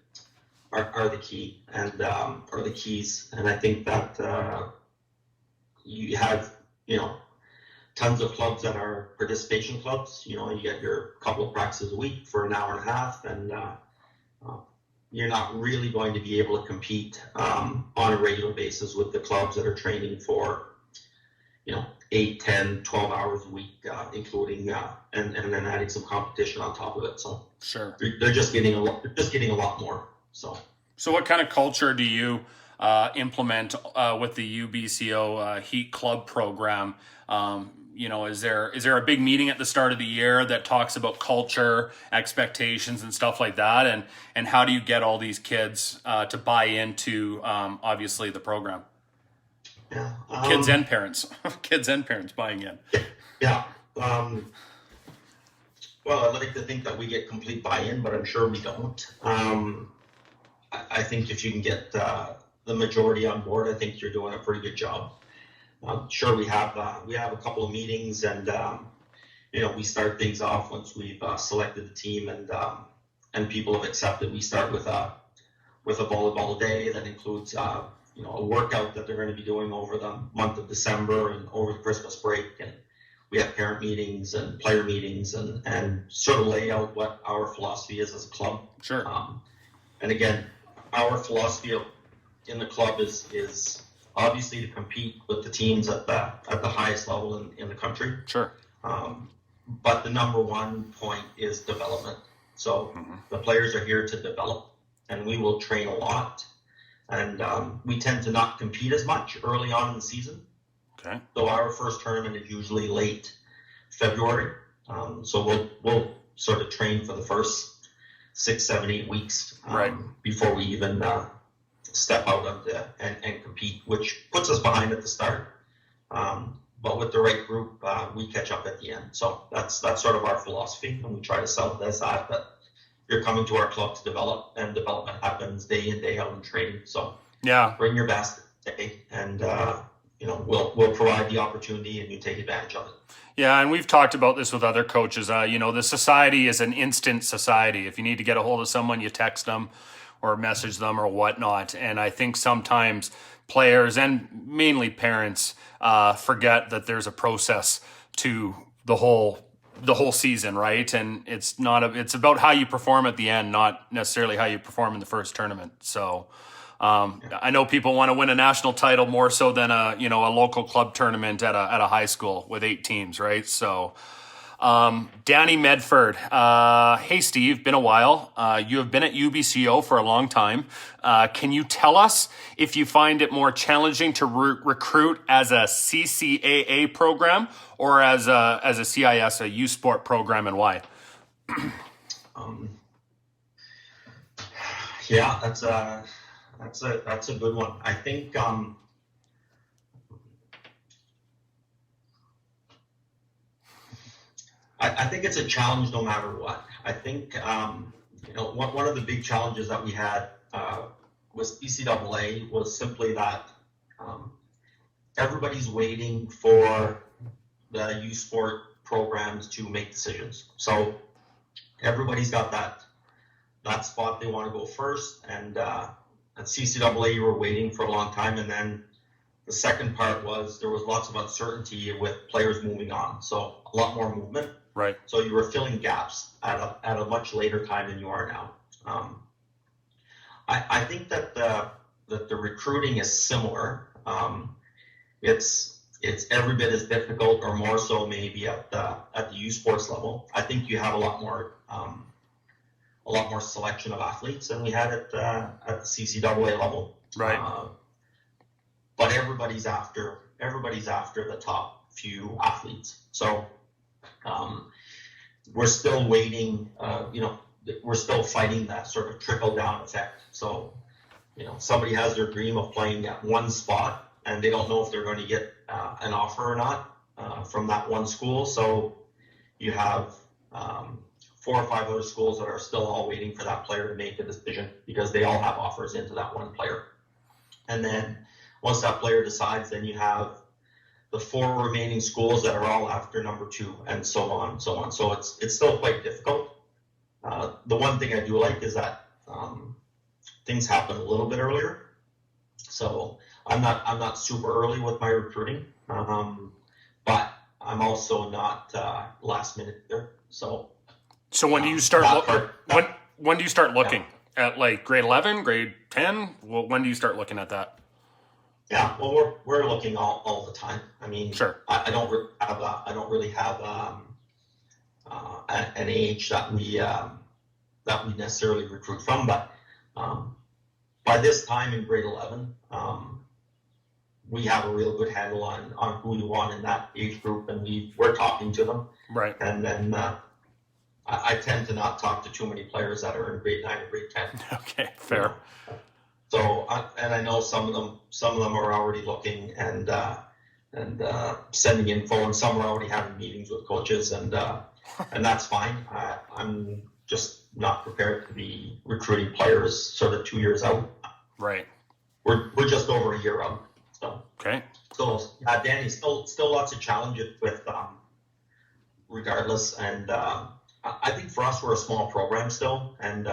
are the key and are the keys. And I think that you have, tons of clubs that are participation clubs. You get your couple of practices a week for an hour and a half, and you're not really going to be able to compete on a regular basis with the clubs that are training for 8, 10, 12 hours a week, including and then adding some competition on top of it. So sure, they're just getting a lot more. So what kind of culture do you implement with the UBCO Heat Club program? Is there a big meeting at the start of the year that talks about culture, expectations, and stuff like that? And how do you get all these kids to buy into obviously the program? yeah, Kids and parents buying in. Yeah. Well, I'd like to think that we get complete buy-in, but I'm sure we don't. I think if you can get the majority on board, I think you're doing a pretty good job. Sure, we have a couple of meetings, and we start things off once we've selected the team and people have accepted. We start with a volleyball day that includes a workout that they're going to be doing over the month of December and over the Christmas break, and we have parent meetings and player meetings and sort of lay out what our philosophy is as a club. Sure. And again, our philosophy in the club is obviously to compete with the teams at the highest level in the country. Sure. But the number one point is development. So the players are here to develop, and we will train a lot. And we tend to not compete as much early on in the season. Okay. So our first tournament is usually late February. So we'll sort of train for the first 6, 7, 8 weeks before we even step out of and compete, which puts us behind at the start. But with the right group, we catch up at the end. So that's sort of our philosophy, and we try to sell it as that you're coming to our club to develop, and development happens day in, day out in training. So yeah, bring your best day, and we'll provide the opportunity, and you take advantage of it. Yeah, and we've talked about this with other coaches. The society is an instant society. If you need to get a hold of someone, you text them or message them or whatnot. And I think sometimes players and mainly parents forget that there's a process to the whole season, right? And it's about how you perform at the end, not necessarily how you perform in the first tournament. So I know people want to win a national title more so than a local club tournament at a high school with 8 teams, right? So Danny Medford, hey Steve, been a while. You have been at UBCO for a long time. Can you tell us if you find it more challenging to recruit as a CCAA program or as a CIS, a U Sport program, and why? Yeah, that's a good one. I think I think it's a challenge no matter what. I think one of the big challenges that we had was BCAA was simply that everybody's waiting for the U Sport programs to make decisions. So everybody's got that spot they want to go first, and at CCAA you were waiting for a long time, and then the second part was there was lots of uncertainty with players moving on, so a lot more movement. Right. So you were filling gaps at a much later time than you are now. I think that the recruiting is similar. It's every bit as difficult, or more so maybe at the U Sports level. I think you have a lot more selection of athletes than we had at the CCAA level. Right. But everybody's after the top few athletes. So we're still waiting. We're still fighting that sort of trickle down effect. So somebody has their dream of playing at one spot, and they don't know if they're going to get an offer or not from that one school. So you have 4 or 5 other schools that are still all waiting for that player to make a decision because they all have offers into that one player. And then once that player decides, then you have the 4 remaining schools that are all after number 2, and so on and so on. So it's still quite difficult. The one thing I do like is that things happen a little bit earlier. So I'm not super early with my recruiting, but I'm also not last minute there. So when do you start? When do you start looking at like grade 11, grade 10? Well, when do you start looking at that? Yeah, well, we're looking all the time. I mean, sure. I don't really have an age that we necessarily recruit from, but by this time in grade 11, we have a real good handle on who we want in that age group, and we're talking to them. Right. And then I tend to not talk to too many players that are in grade 9 or grade 10. Okay, fair. You know? So, I know some of them are already looking and sending info, and some are already having meetings with coaches, and that's fine. I'm just not prepared to be recruiting players sort of 2 years out. Right. We're just over a year out. So okay. So Danny, still lots of challenges with regardless, and I think for us we're a small program still, and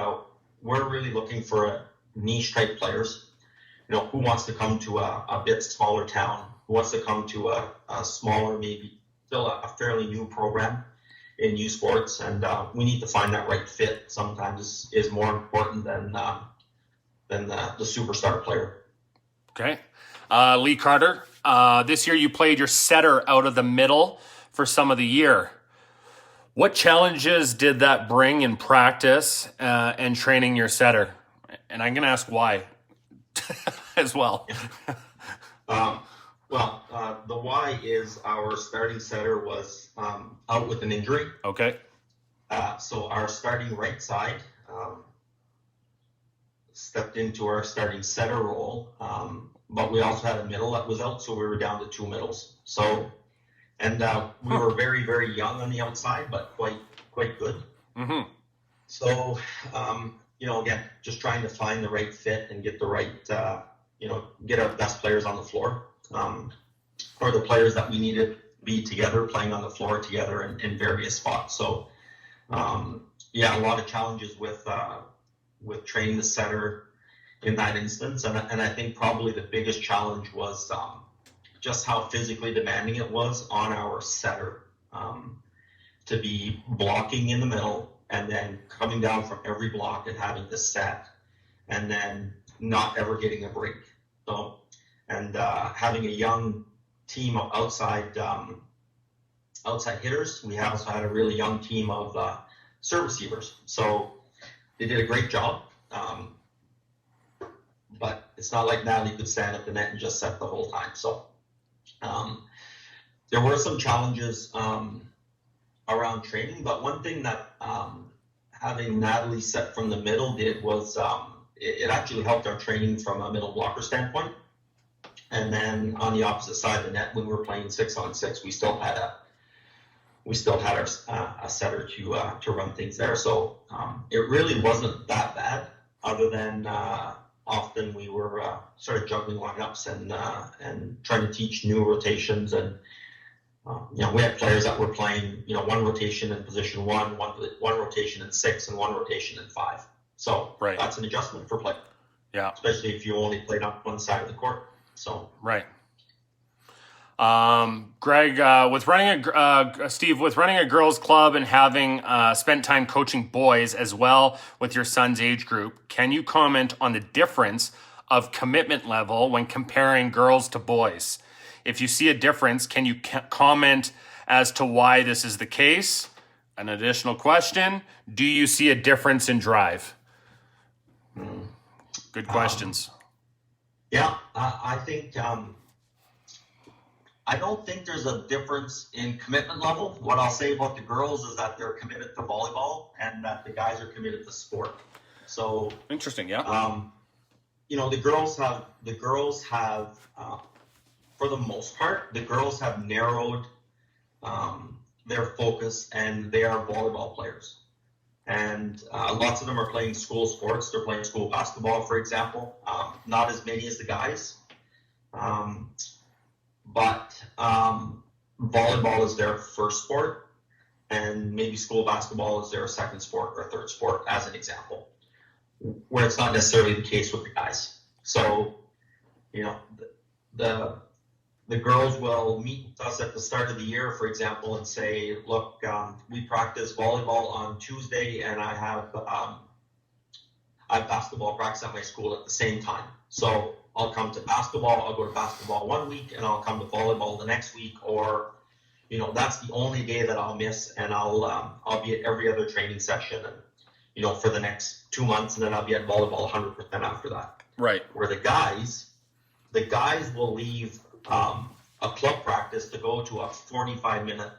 we're really looking for niche type players. You know, who wants to come to a bit smaller town? Who wants to come to a smaller, maybe still a fairly new program in youth sports? And we need to find that right fit. Sometimes is more important than the superstar player. Okay, Lee Carter. This year you played your setter out of the middle for some of the year. What challenges did that bring in practice and training your setter? And I'm going to ask why as well. The why is our starting setter was out with an injury. Okay. So our starting right side stepped into our starting setter role, but we also had a middle that was out, so we were down to 2 middles. So, and we were very, very young on the outside, but quite good. Mm-hmm. So, again, just trying to find the right fit and get the right, get our best players on the floor, or the players that we need to be together, playing on the floor together in various spots. So, a lot of challenges with training the setter in that instance, and I think probably the biggest challenge was just how physically demanding it was on our setter to be blocking in the middle, and then coming down from every block and having to set, and then not ever getting a break. So, and having a young team of outside hitters, we also had a really young team of serve receivers. So they did a great job, but it's not like Natalie could stand at the net and just set the whole time. So there were some challenges around training, but one thing that having Natalie set from the middle did was it actually helped our training from a middle blocker standpoint. And then on the opposite side of the net, when we were playing 6-on-6, we still had a setter to run things there. So it really wasn't that bad, other than often we were sort of juggling lineups and trying to teach new rotations. And we had players that were playing one rotation in position one rotation in 6, and one rotation in 5. So right. That's an adjustment for play. Yeah, especially if you only played on one side of the court. So right. Greg, with running a girls club and having spent time coaching boys as well with your son's age group, can you comment on the difference of commitment level when comparing girls to boys? If you see a difference, can you comment as to why this is the case? An additional question, do you see a difference in drive? Good questions. I think I don't think there's a difference in commitment level. What I'll say about the girls is that they're committed to volleyball, and that the guys are committed to sport. So interesting, yeah. The girls have for the most part, the girls have narrowed their focus, and they are volleyball players. And lots of them are playing school sports. They're playing school basketball, for example. Not as many as the guys. But volleyball is their first sport, and maybe school basketball is their second sport or third sport, as an example, where it's not necessarily the case with the guys. So, the girls will meet us at the start of the year, for example, and say, look, we practice volleyball on Tuesday, and I have basketball practice at my school at the same time. So I'll come to basketball, I'll go to basketball one week, and I'll come to volleyball the next week, or, that's the only day that I'll miss, and I'll be at every other training session, and, for the next 2 months, and then I'll be at volleyball 100% after that. Right. Where the guys will leave a club practice to go to a 45-minute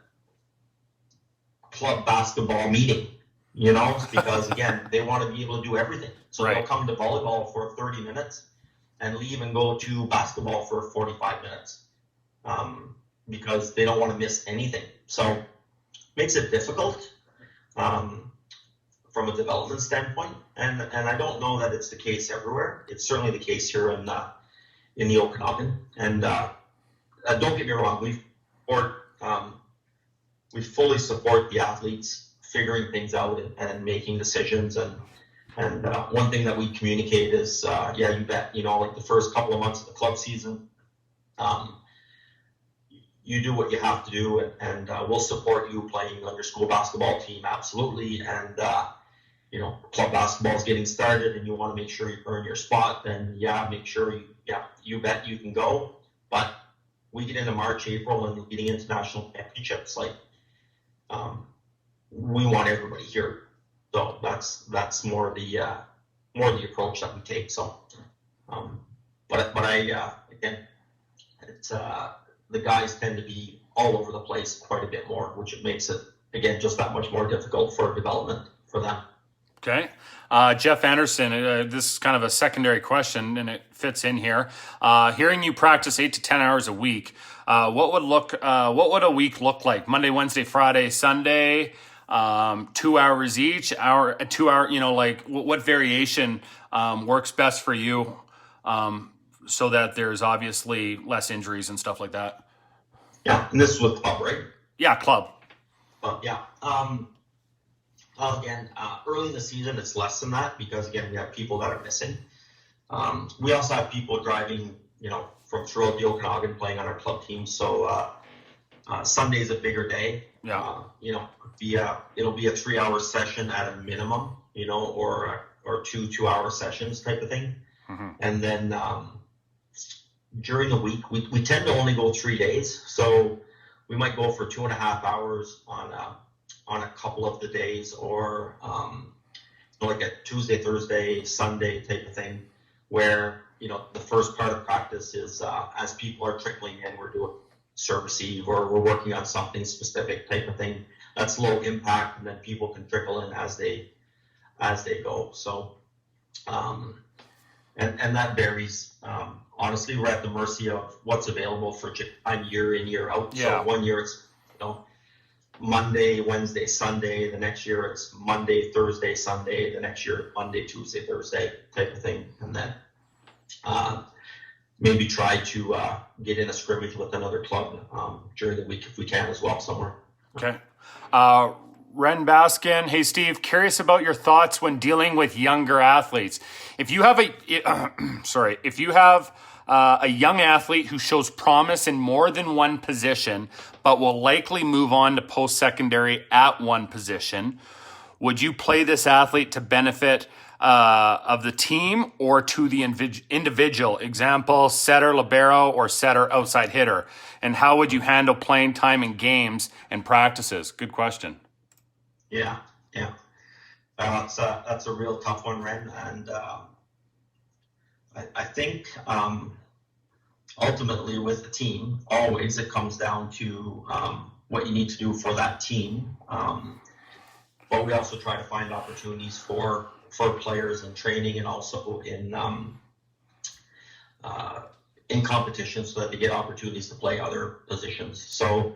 club basketball meeting, because, again, they want to be able to do everything. So They'll come to volleyball for 30 minutes and leave and go to basketball for 45 minutes because they don't want to miss anything. So makes it difficult from a development standpoint. And I don't know that it's the case everywhere. It's certainly the case here in the Okanagan. And don't get me wrong, we fully support the athletes figuring things out and making decisions. And one thing that we communicate is, you bet, like the first couple of months of the club season, you do what you have to do, and we'll support you playing on your school basketball team, absolutely. And club basketball is getting started, and you want to make sure you earn your spot. Then make sure you bet you can go. But we get into March, April, and getting into national championships, we want everybody here. So that's more the approach that we take. So, but again, it's the guys tend to be all over the place quite a bit more, which it makes it again just that much more difficult for development for them. Okay. Jeff Anderson, this is kind of a secondary question, and it fits in here. Hearing you practice 8 to 10 hours a week, what would a week look like? Monday, Wednesday, Friday, Sunday, 2 hours each, 2 hour, what variation works best for you so that there's obviously less injuries and stuff like that? Yeah, and this is with club, right? Yeah, club. Yeah. Again, early in the season, it's less than that because, again, we have people that are missing. We also have people driving, from throughout the Okanagan playing on our club team. So Sunday's a bigger day. Yeah. It'll be a 3-hour session at a minimum, or 2 2-hour sessions type of thing. Mm-hmm. And then during the week, we tend to only go 3 days. So we might go for 2.5 hours on a couple of the days, or like a Tuesday, Thursday, Sunday type of thing, where the first part of practice is as people are trickling in, we're doing service eve, or we're working on something specific type of thing that's low impact, and then people can trickle in as they go. So and that varies. Honestly, we're at the mercy of what's available for time year in, year out. Yeah. So one year it's Monday, Wednesday, Sunday. The next year it's Monday, Thursday, Sunday. The next year Monday, Tuesday, Thursday type of thing. And then maybe try to get in a scrimmage with another club during the week if we can as well somewhere. Okay. Ren Baskin, hey Steve, curious about your thoughts when dealing with younger athletes. If you have a young athlete who shows promise in more than one position, but will likely move on to post-secondary at one position, would you play this athlete to benefit of the team or to the individual? Example, setter, libero, or setter, outside hitter. And how would you handle playing time in games and practices? Good question. Yeah. That's a real tough one, Ren. And I think ultimately with the team, always it comes down to what you need to do for that team. But we also try to find opportunities for players in training and also in competition so that they get opportunities to play other positions. So,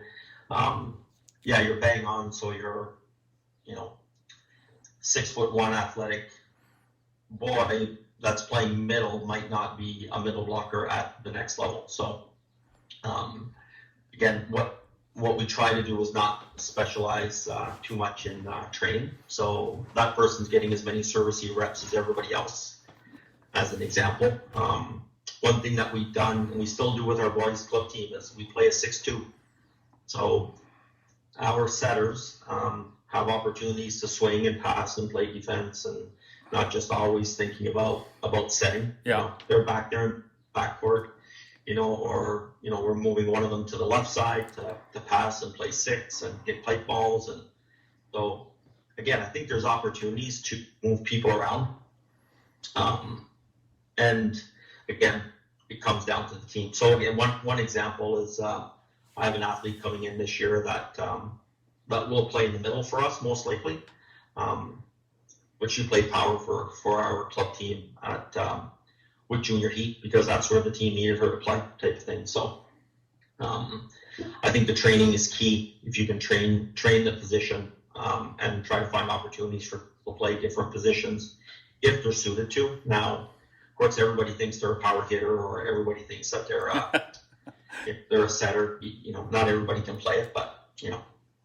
you're bang on. So you're, 6'1" athletic boy that's playing middle might not be a middle blocker at the next level. So again, what we try to do is not specialize too much in training. So that person's getting as many servicey reps as everybody else, as an example. One thing that we've done, and we still do with our boys club team, is we play a 6-2. So our setters have opportunities to swing and pass and play defense, and not just always thinking about setting. Yeah. They're back there in backcourt, or we're moving one of them to the left side to pass and play 6 and get pipe balls. And so again, I think there's opportunities to move people around. And again, it comes down to the team. So again, one example is I have an athlete coming in this year that will play in the middle for us, most likely. But she played power for our club team with junior heat, because that's where the team needed her to play, type of thing. So I think the training is key. If you can train the position and try to find opportunities for people to play different positions if they're suited to. Now, of course, everybody thinks they're a power hitter, or everybody thinks that they're a setter. Not everybody can play it, but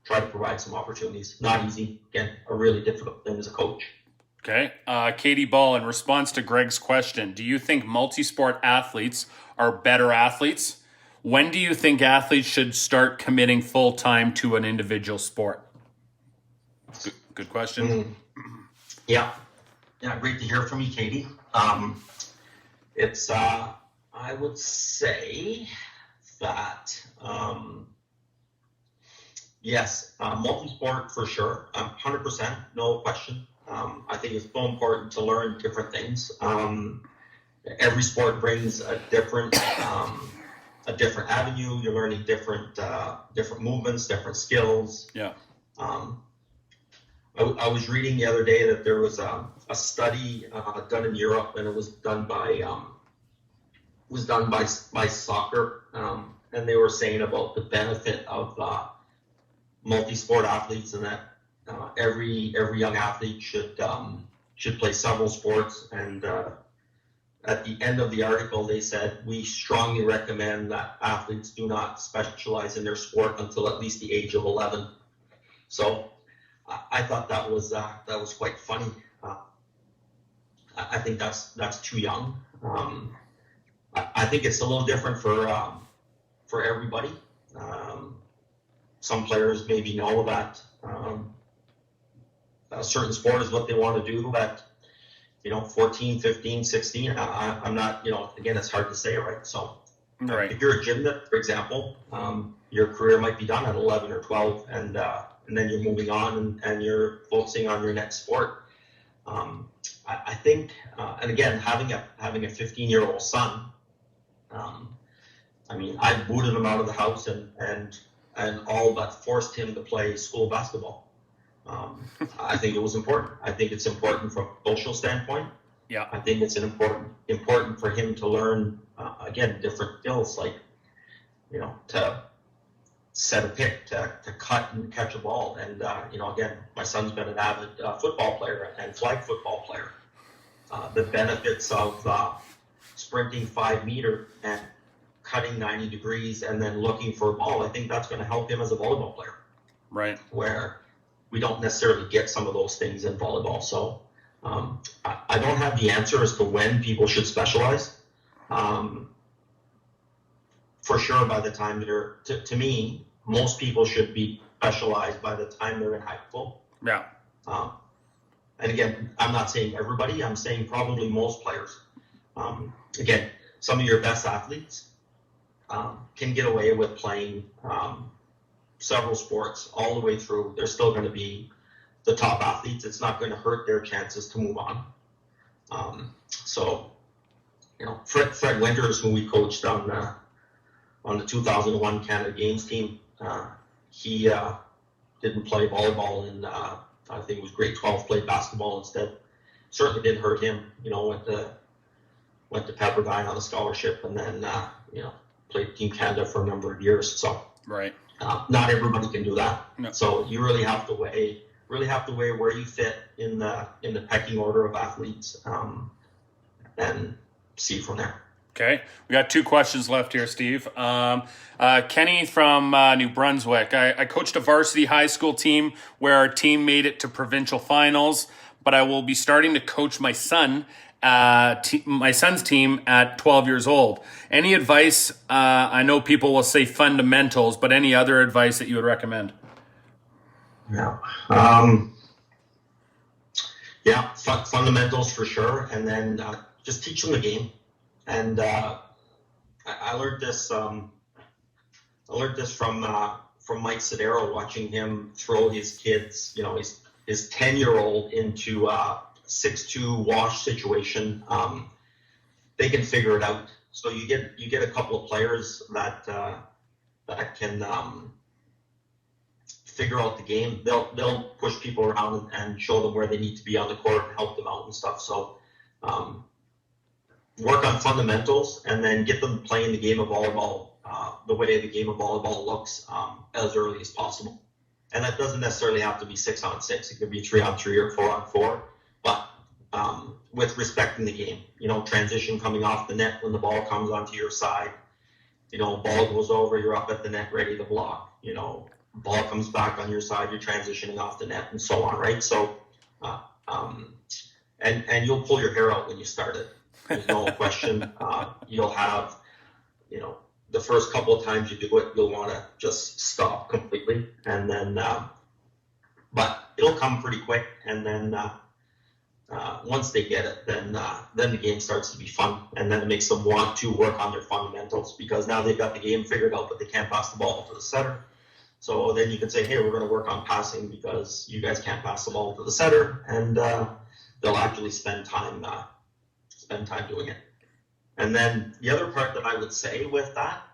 try to provide some opportunities. Not easy. Again, a really difficult thing as a coach. Okay. Katie Ball, in response to Greg's question, do you think multi-sport athletes are better athletes? When do you think athletes should start committing full-time to an individual sport? Good question. Yeah, great to hear from you, Katie. It's, I would say that, yes, multi-sport for sure, 100%, no question. I think it's so important to learn different things. Every sport brings a different avenue. You're learning different movements, different skills. Yeah. I was reading the other day that there was a study done in Europe, and it was done by soccer, and they were saying about the benefit of multi-sport athletes, and that every young athlete should play several sports. And at the end of the article, they said, we strongly recommend that athletes do not specialize in their sport until at least the age of 11. So I thought that was quite funny. I think that's too young. I think it's a little different for everybody. Some players maybe know that a certain sport is what they want to do at 14, 15, 16. I'm not, again, it's hard to say, right? So right. If you're a gymnast, for example, your career might be done at 11 or 12, and then you're moving on and you're focusing on your next sport. I think, and again, having a 15-year-old son, I booted him out of the house and all but forced him to play school basketball. I think it was important. I think it's important from a social standpoint. Yeah. I think it's important for him to learn, again, different skills, like, to set a pick, to cut and catch a ball. And, again, my son's been an avid football player and flag football player. The benefits of sprinting 5 meters and cutting 90 degrees and then looking for a ball, I think that's going to help him as a volleyball player. Right. Where we don't necessarily get some of those things in volleyball. So I don't have the answer as to when people should specialize. For sure, by the time they're, to me, most people should be specialized by the time they're in high school. Yeah. And again, I'm not saying everybody, I'm saying probably most players. Again, some of your best athletes can get away with playing several sports all the way through. They're still going to be the top athletes. It's not going to hurt their chances to move on. Fred Winters, who we coached on the 2001 Canada Games team, he didn't play volleyball, and I think it was grade 12, played basketball instead. Certainly didn't hurt him. Went to Pepperdine on a scholarship, and then played Team Canada for a number of years. So right. Not everybody can do that. No. So you really have to weigh really have to weigh where you fit in the pecking order of athletes, and see from there. Okay, we got 2 questions left here, Steve. Kenny from New Brunswick. I coached a varsity high school team where our team made it to provincial finals, but I will be starting to coach my son's team at 12 years old. Any advice? I know people will say fundamentals, but any other advice that you would recommend? Yeah. Fundamentals for sure, and then just teach them the game. And I learned this. I learned this from Mike Sodero, watching him throw his kids, his 10-year-old into a 6-2 wash situation. They can figure it out. So you get a couple of players that can figure out the game. They'll push people around and show them where they need to be on the court and help them out and stuff. So work on fundamentals and then get them playing the game of volleyball the way the game of volleyball looks as early as possible. And that doesn't necessarily have to be 6-on-6. It could be 3-on-3 or 4-on-4. But with respecting the game, transition coming off the net when the ball comes onto your side. Ball goes over, you're up at the net ready to block. Ball comes back on your side, you're transitioning off the net, and so on, right? So, and you'll pull your hair out when you start it. There's no question. You'll have, the first couple of times you do it, you'll want to just stop completely, and then, but it'll come pretty quick, and then once they get it, then the game starts to be fun, and then it makes them want to work on their fundamentals, because now they've got the game figured out, but they can't pass the ball to the setter. So then you can say, hey, we're going to work on passing because you guys can't pass the ball to the setter, and they'll actually spend time doing it. And then the other part that I would say with that,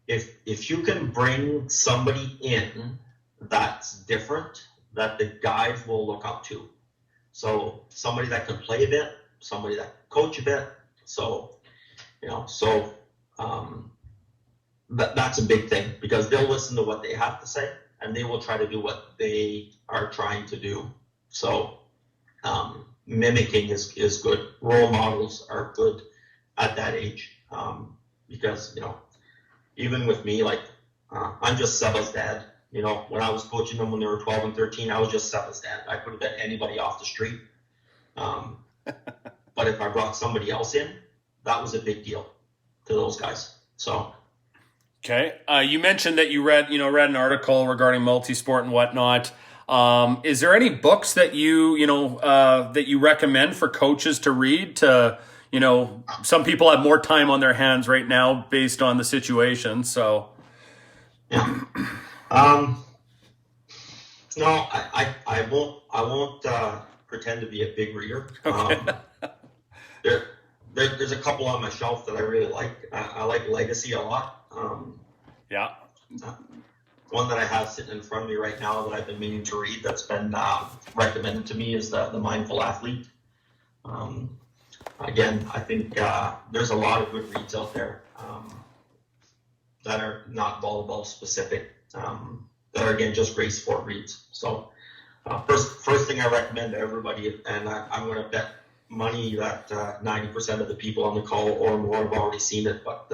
if you can bring somebody in that's different, that the guys will look up to. So somebody that can play a bit, somebody that can coach a bit. So, that's a big thing, because they'll listen to what they have to say and they will try to do what they are trying to do. So, mimicking is good. Role models are good at that age, because, even with me, I'm just Seba's dad. When I was coaching them when they were 12 and 13, I was just Seba's dad. I could have bet anybody off the street. But if I brought somebody else in, that was a big deal to those guys. So. Okay. You mentioned that you read an article regarding multi-sport and whatnot. Is there any books that you recommend for coaches to read to, some people have more time on their hands right now based on the situation. So. Yeah. No, I won't pretend to be a big reader. Okay. There's a couple on my shelf that I really like. I like Legacy a lot. Yeah. One that I have sitting in front of me right now that I've been meaning to read that's been recommended to me is the Mindful Athlete. Again, I think there's a lot of good reads out there that are not volleyball specific, that are, again, just great sport reads. So first thing I recommend to everybody, and I'm going to bet money that 90% of the people on the call or more have already seen it, but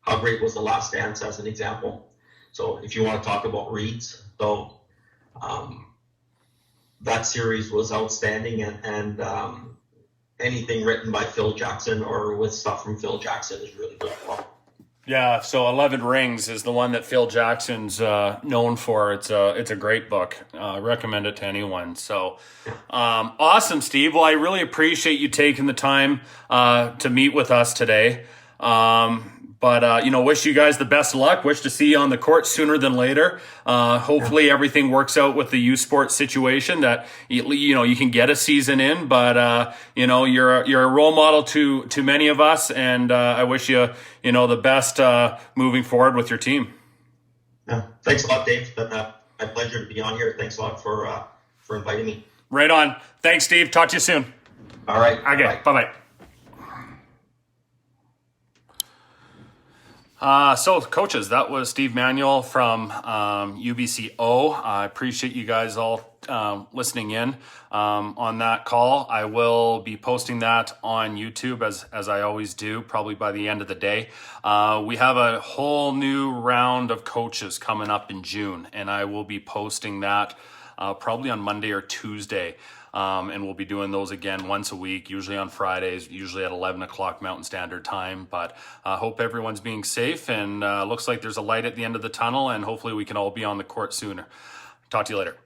how great was The Last Dance as an example. So if you want to talk about reads, though, that series was outstanding, and anything written by Phil Jackson or with stuff from Phil Jackson is really good as well. Yeah, so 11 Rings is the one that Phil Jackson's known for. It's a great book. Recommend it to anyone. So awesome, Steve. Well, I really appreciate you taking the time to meet with us today. But wish you guys the best of luck. Wish to see you on the court sooner than later. Hopefully everything works out with the U Sports situation, that you can get a season in. But you're a role model to many of us, and I wish you the best moving forward with your team. Yeah, thanks a lot, Dave. It's been my pleasure to be on here. Thanks a lot for inviting me. Right on. Thanks, Steve. Talk to you soon. All right. Okay. Bye-bye. So coaches, that was Steve Manuel from UBCO. I appreciate you guys all listening in on that call. I will be posting that on YouTube as I always do, probably by the end of the day. We have a whole new round of coaches coming up in June, and I will be posting that probably on Monday or Tuesday. And we'll be doing those again once a week, usually on Fridays, usually at 11 o'clock Mountain Standard Time. But I hope everyone's being safe, and looks like there's a light at the end of the tunnel, and hopefully we can all be on the court sooner. Talk to you later.